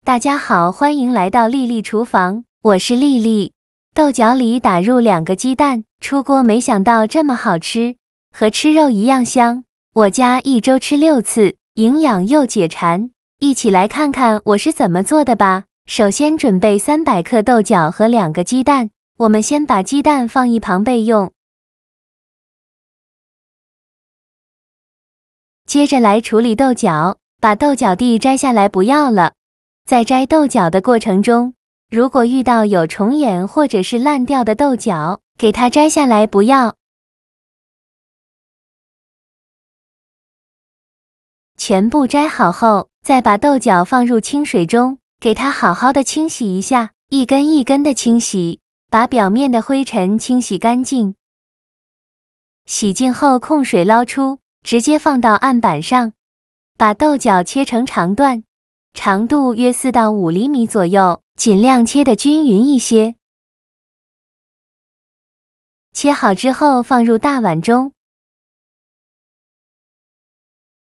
大家好，欢迎来到丽丽厨房，我是丽丽。豆角里打入2个鸡蛋，出锅没想到这么好吃，和吃肉一样香。我家1周吃6次，营养又解馋。一起来看看我是怎么做的吧。首先准备300克豆角和2个鸡蛋，我们先把鸡蛋放一旁备用。接着来处理豆角，把豆角蒂摘下来不要了。在摘豆角的过程中，如果遇到有虫眼或者是烂掉的豆角，给它摘下来不要。全部摘好后，再把豆角放入清水中，给它好好的清洗一下，一根一根的清洗，把表面的灰尘清洗干净。洗净后控水捞出，直接放到案板上，把豆角切成长段。长度约4到5厘米左右，尽量切得均匀一些。切好之后放入大碗中，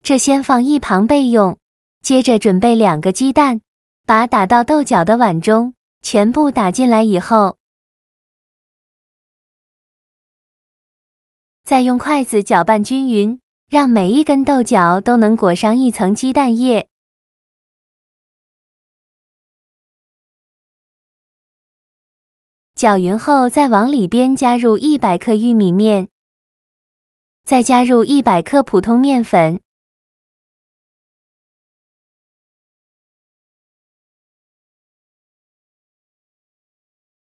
这先放一旁备用。接着准备2个鸡蛋，把打到豆角的碗中全部打进来以后，再用筷子搅拌均匀，让每一根豆角都能裹上一层鸡蛋液。搅匀后，再往里边加入100克玉米面，再加入100克普通面粉，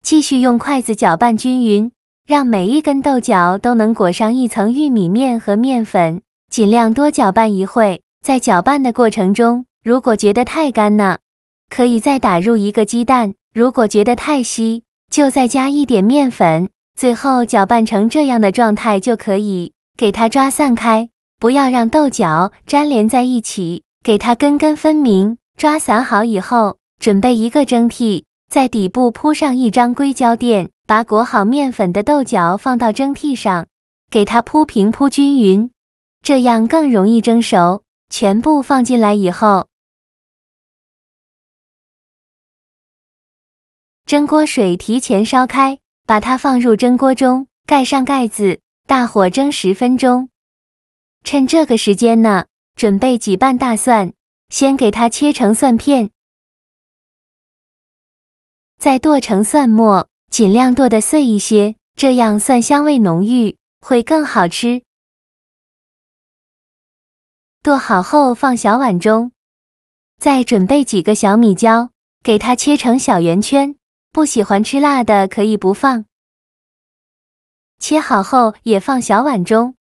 继续用筷子搅拌均匀，让每一根豆角都能裹上一层玉米面和面粉，尽量多搅拌一会。在搅拌的过程中，如果觉得太干呢，可以再打入1个鸡蛋；如果觉得太稀，就再加一点面粉，最后搅拌成这样的状态就可以。给它抓散开，不要让豆角粘连在一起，给它根根分明。抓散好以后，准备1个蒸屉，在底部铺上1张硅胶垫，把裹好面粉的豆角放到蒸屉上，给它铺平铺均匀，这样更容易蒸熟。全部放进来以后，蒸锅水提前烧开，把它放入蒸锅中，盖上盖子，大火蒸10分钟。趁这个时间呢，准备几瓣大蒜，先给它切成蒜片，再剁成蒜末，尽量剁得碎一些，这样蒜香味浓郁，会更好吃。剁好后放小碗中，再准备几个小米椒，给它切成小圆圈。不喜欢吃辣的可以不放。切好后也放小碗中，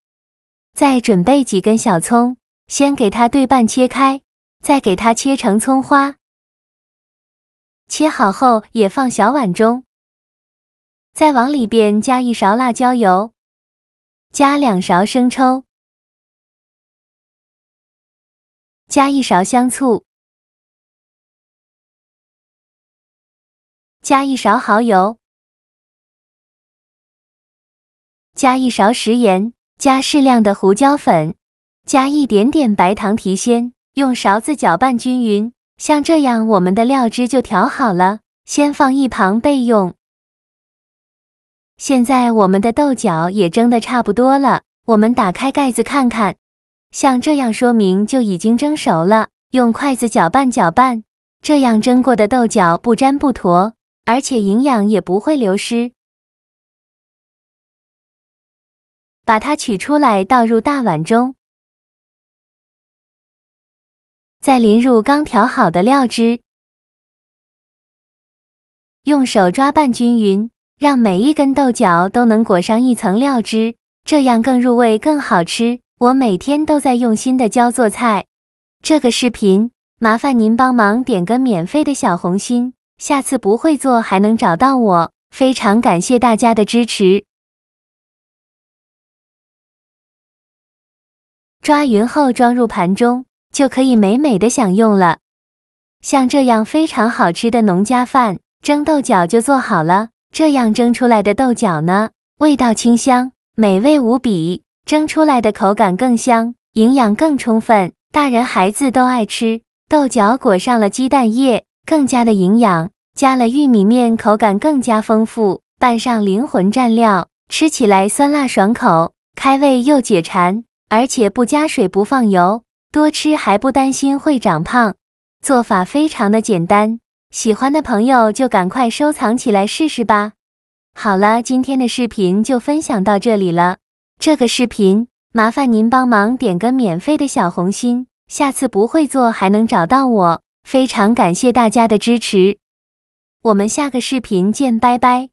再准备几根小葱，先给它对半切开，再给它切成葱花。切好后也放小碗中，再往里边加1勺辣椒油，加2勺生抽，加1勺香醋，加1勺蚝油，加1勺食盐，加适量的胡椒粉，加一点点白糖提鲜，用勺子搅拌均匀。像这样我们的料汁就调好了，先放一旁备用。现在我们的豆角也蒸得差不多了，我们打开盖子看看，像这样说明就已经蒸熟了。用筷子搅拌搅拌，这样蒸过的豆角不粘不坨，而且营养也不会流失。把它取出来倒入大碗中，再淋入刚调好的料汁，用手抓拌均匀，让每一根豆角都能裹上一层料汁，这样更入味更好吃。我每天都在用心的教做菜。这个视频麻烦您帮忙点个免费的小红心，下次不会做还能找到我，非常感谢大家的支持。抓匀后装入盘中，就可以美美的享用了。像这样非常好吃的农家饭，蒸豆角就做好了。这样蒸出来的豆角呢，味道清香，美味无比，蒸出来的口感更香，营养更充分，大人孩子都爱吃。豆角裹上了鸡蛋液，更加的营养。加了玉米面，口感更加丰富，拌上灵魂蘸料，吃起来酸辣爽口，开胃又解馋，而且不加水不放油，多吃还不担心会长胖。做法非常的简单，喜欢的朋友就赶快收藏起来试试吧。好了，今天的视频就分享到这里了。这个视频麻烦您帮忙点个免费的小红心，下次不会做还能找到我，非常感谢大家的支持。我们下个视频见，拜拜。